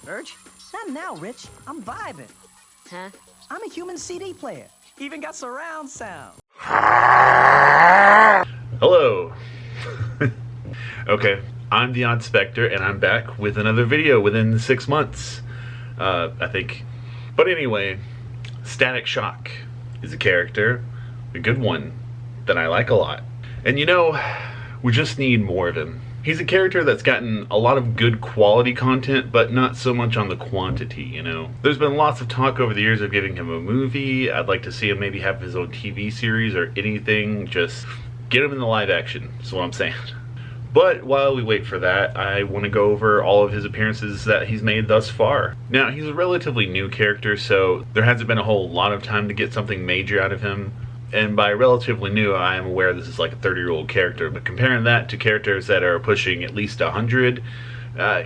Urge? Not now, Rich. I'm vibing. Huh? I'm a human CD player. Even got surround sound. Hello. Okay, I'm the Odd Spectre, and I'm back with another video within 6 months, I think. But anyway, Static Shock is a character, a good one, that I like a lot. And you know, we just need more of him. He's a character that's gotten a lot of good quality content, but not so much on the quantity, you know? There's been lots of talk over the years of giving him a movie. I'd like to see him maybe have his own TV series or anything. Just get him in the live action, is what I'm saying. But while we wait for that, I want to go over all of his appearances that he's made thus far. Now, he's a relatively new character, so there hasn't been a whole lot of time to get something major out of him. And by relatively new, I am aware this is like a 30-year-old character, but comparing that to characters that are pushing at least 100,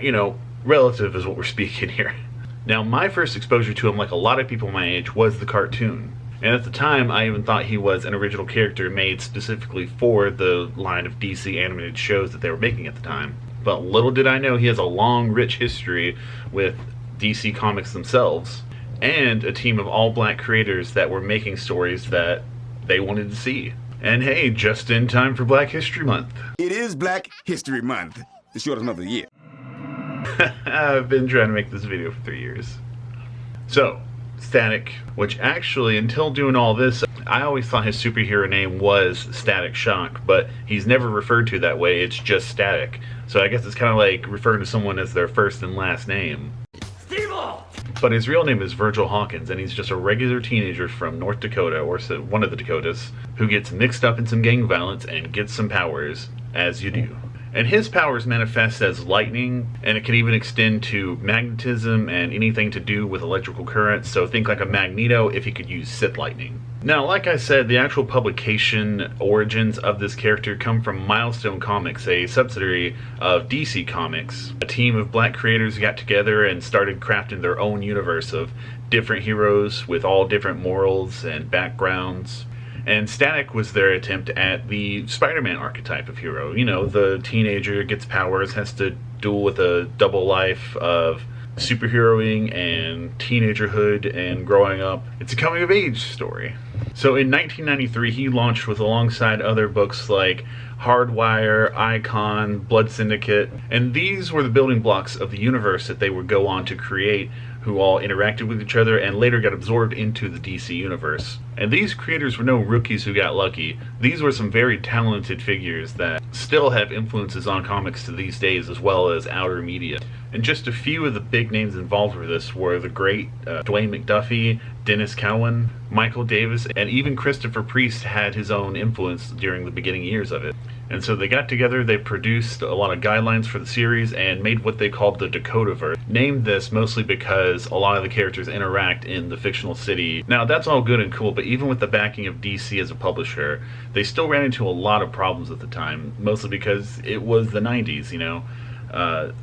you know, relative is what we're speaking here. Now, my first exposure to him, like a lot of people my age, was the cartoon. And at the time, I even thought he was an original character made specifically for the line of DC animated shows that they were making at the time. But little did I know he has a long, rich history with DC Comics themselves, and a team of all-black creators that were making stories that they wanted to see. And hey, just in time for Black History Month. It is Black History Month. The shortest month of the year. I've been trying to make this video for 3 years. So, Static, which actually, until doing all this, I always thought his superhero name was Static Shock, but he's never referred to that way, it's just Static. So I guess it's kind of like referring to someone as their first and last name. But his real name is Virgil Hawkins, and he's just a regular teenager from North Dakota, or one of the Dakotas, who gets mixed up in some gang violence and gets some powers, as you do. And his powers manifest as lightning, and it can even extend to magnetism and anything to do with electrical currents, so think like a Magneto if he could use Sith lightning. Now, like I said, the actual publication origins of this character come from Milestone Comics, a subsidiary of DC Comics. A team of black creators got together and started crafting their own universe of different heroes with all different morals and backgrounds. And Static was their attempt at the Spider-Man archetype of hero. You know, the teenager gets powers, has to duel with a double life of superheroing and teenagerhood and growing up. It's a coming-of-age story. So in 1993, he launched with alongside other books like Hardwire, Icon, Blood Syndicate, and these were the building blocks of the universe that they would go on to create, who all interacted with each other and later got absorbed into the DC universe. And these creators were no rookies who got lucky. These were some very talented figures that still have influences on comics to these days, as well as outer media. And just a few of the big names involved with this were the great Dwayne McDuffie, Dennis Cowan, Michael Davis, and even Christopher Priest had his own influence during the beginning years of it. And so they got together, they produced a lot of guidelines for the series, and made what they called the Dakotaverse. Named this mostly because a lot of the characters interact in the fictional city. Now, that's all good and cool, but even with the backing of DC as a publisher, they still ran into a lot of problems at the time, mostly because it was the 90s, you know?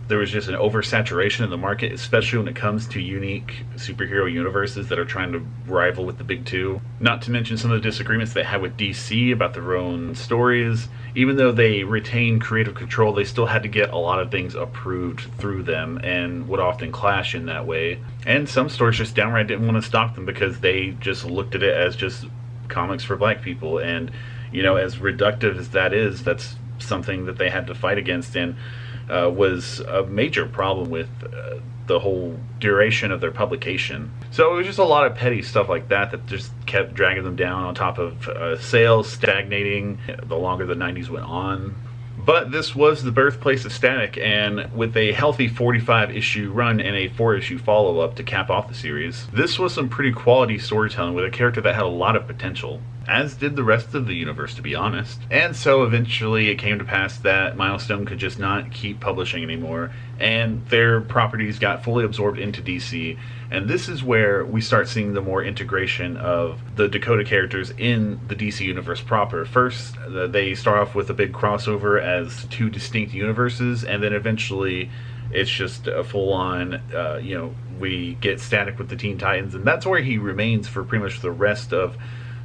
There was just an oversaturation in the market, especially when it comes to unique superhero universes that are trying to rival with the big two. Not to mention some of the disagreements they had with DC about their own stories. Even though they retained creative control, they still had to get a lot of things approved through them and would often clash in that way. And some stores just downright didn't want to stock them because they just looked at it as just comics for black people. And, you know, as reductive as that is, that's something that they had to fight against, and was a major problem with the whole duration of their publication. So it was just a lot of petty stuff like that that just kept dragging them down, on top of sales stagnating the longer the 90s went on. But this was the birthplace of Static, and with a healthy 45-issue run and a 4-issue follow-up to cap off the series, this was some pretty quality storytelling with a character that had a lot of potential, as did the rest of the universe, to be honest. And so eventually it came to pass that Milestone could just not keep publishing anymore, and their properties got fully absorbed into DC, and this is where we start seeing the more integration of the Dakota characters in the DC universe proper. First, they start off with a big crossover as two distinct universes, and then eventually it's just a full-on, you know, we get Static with the Teen Titans, and that's where he remains for pretty much the rest of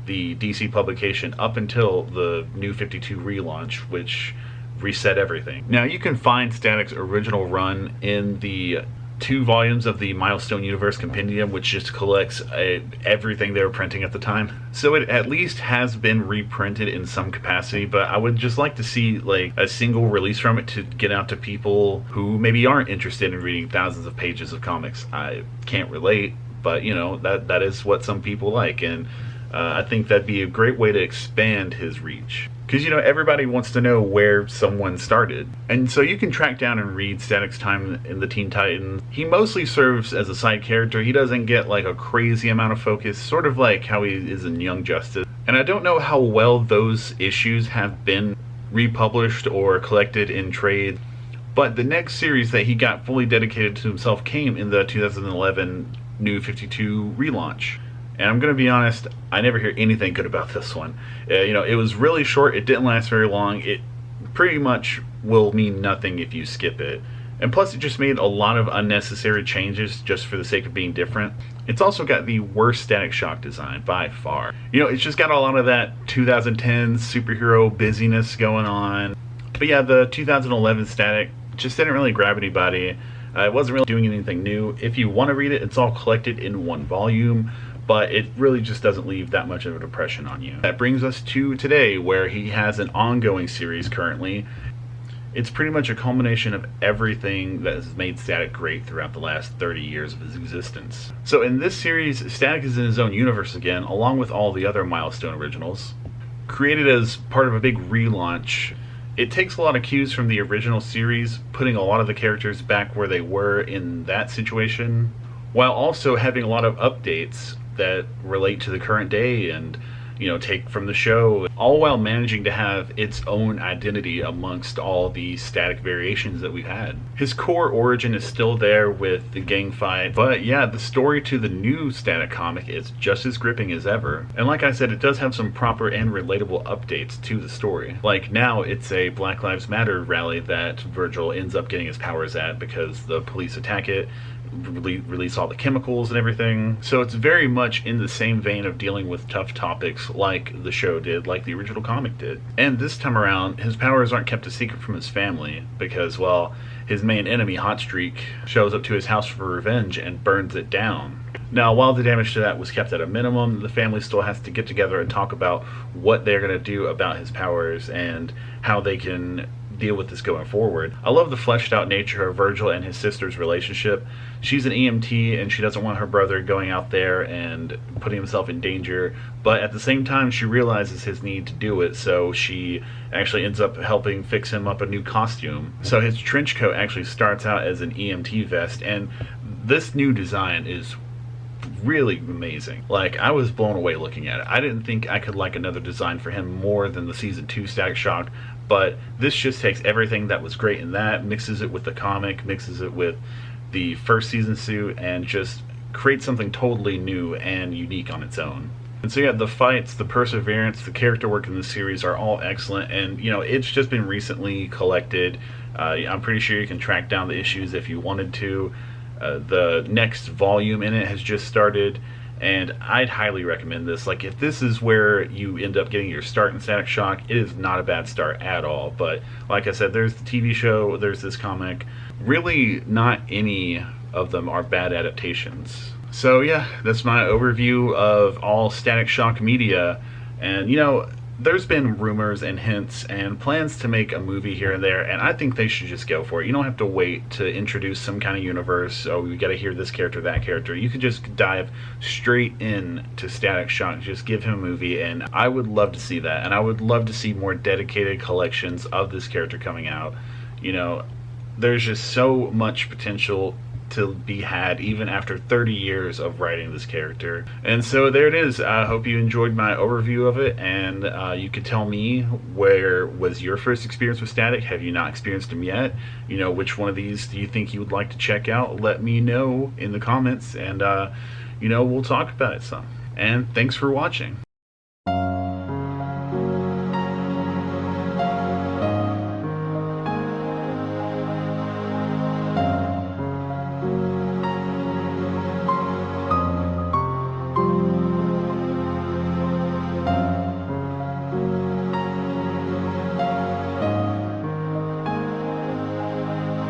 the DC publication up until the New 52 relaunch, which reset everything. Now, you can find Static's original run in the 2 volumes of the Milestone Universe Compendium, which just collects everything they were printing at the time. So it at least has been reprinted in some capacity, but I would just like to see like a single release from it to get out to people who maybe aren't interested in reading thousands of pages of comics. I can't relate, but you know, that is what some people like, and I think that'd be a great way to expand his reach. Because, you know, everybody wants to know where someone started. And so you can track down and read Static's time in the Teen Titans. He mostly serves as a side character. He doesn't get like a crazy amount of focus, sort of like how he is in Young Justice. And I don't know how well those issues have been republished or collected in trade. But the next series that he got fully dedicated to himself came in the 2011 New 52 relaunch. And I'm going to be honest, I never hear anything good about this one. You know, it was really short, it didn't last very long, it pretty much will mean nothing if you skip it. And plus it just made a lot of unnecessary changes just for the sake of being different. It's also got the worst Static Shock design by far. You know, it's just got a lot of that 2010 superhero busyness going on. But yeah, the 2011 Static just didn't really grab anybody. It wasn't really doing anything new. If you want to read it, it's all collected in one volume. But it really just doesn't leave that much of an impression on you. That brings us to today, where he has an ongoing series currently. It's pretty much a culmination of everything that has made Static great throughout the last 30 years of his existence. So in this series, Static is in his own universe again, along with all the other Milestone originals. Created as part of a big relaunch, it takes a lot of cues from the original series, putting a lot of the characters back where they were in that situation, while also having a lot of updates that relate to the current day and, you know, take from the show, all while managing to have its own identity amongst all the Static variations that we've had. His core origin is still there with the gang fight, but yeah, the story to the new Static comic is just as gripping as ever. And like I said, it does have some proper and relatable updates to the story. Like now it's a Black Lives Matter rally that Virgil ends up getting his powers at because the police attack it, release all the chemicals and everything. So it's very much in the same vein of dealing with tough topics like the show did, like the original comic did. And this time around, his powers aren't kept a secret from his family because, well, his main enemy, Hotstreak, shows up to his house for revenge and burns it down. Now, while the damage to that was kept at a minimum, the family still has to get together and talk about what they're going to do about his powers and how they can deal with this going forward. I love the fleshed out nature of Virgil and his sister's relationship. She's an EMT and she doesn't want her brother going out there and putting himself in danger, but at the same time she realizes his need to do it, so she actually ends up helping fix him up a new costume. So his trench coat actually starts out as an EMT vest, and this new design is really amazing. Like, I was blown away looking at it. I didn't think I could like another design for him more than the Season 2 Static Shock, but this just takes everything that was great in that, mixes it with the comic, mixes it with the first season suit, and just creates something totally new and unique on its own. And so yeah, the fights, the perseverance, the character work in the series are all excellent, and you know, it's just been recently collected. I'm pretty sure you can track down the issues if you wanted to. The next volume in it has just started, and I'd highly recommend this. Like, if this is where you end up getting your start in Static Shock, it is not a bad start at all. But like I said, there's the TV show, there's this comic. Really, not any of them are bad adaptations. So yeah, that's my overview of all Static Shock media. And you know, there's been rumors and hints and plans to make a movie here and there, and I think they should just go for it. You don't have to wait to introduce some kind of universe. Oh, you gotta hear this character, that character. You could just dive straight in to Static Shock, just give him a movie, and I would love to see that. And I would love to see more dedicated collections of this character coming out. You know, there's just so much potential to be had even after 30 years of writing this character. And so there it is. I hope you enjoyed my overview of it, and you could tell me, where was your first experience with Static? Have you not experienced him yet? You know, which one of these do you think you would like to check out? Let me know in the comments, and you know, we'll talk about it some. And thanks for watching.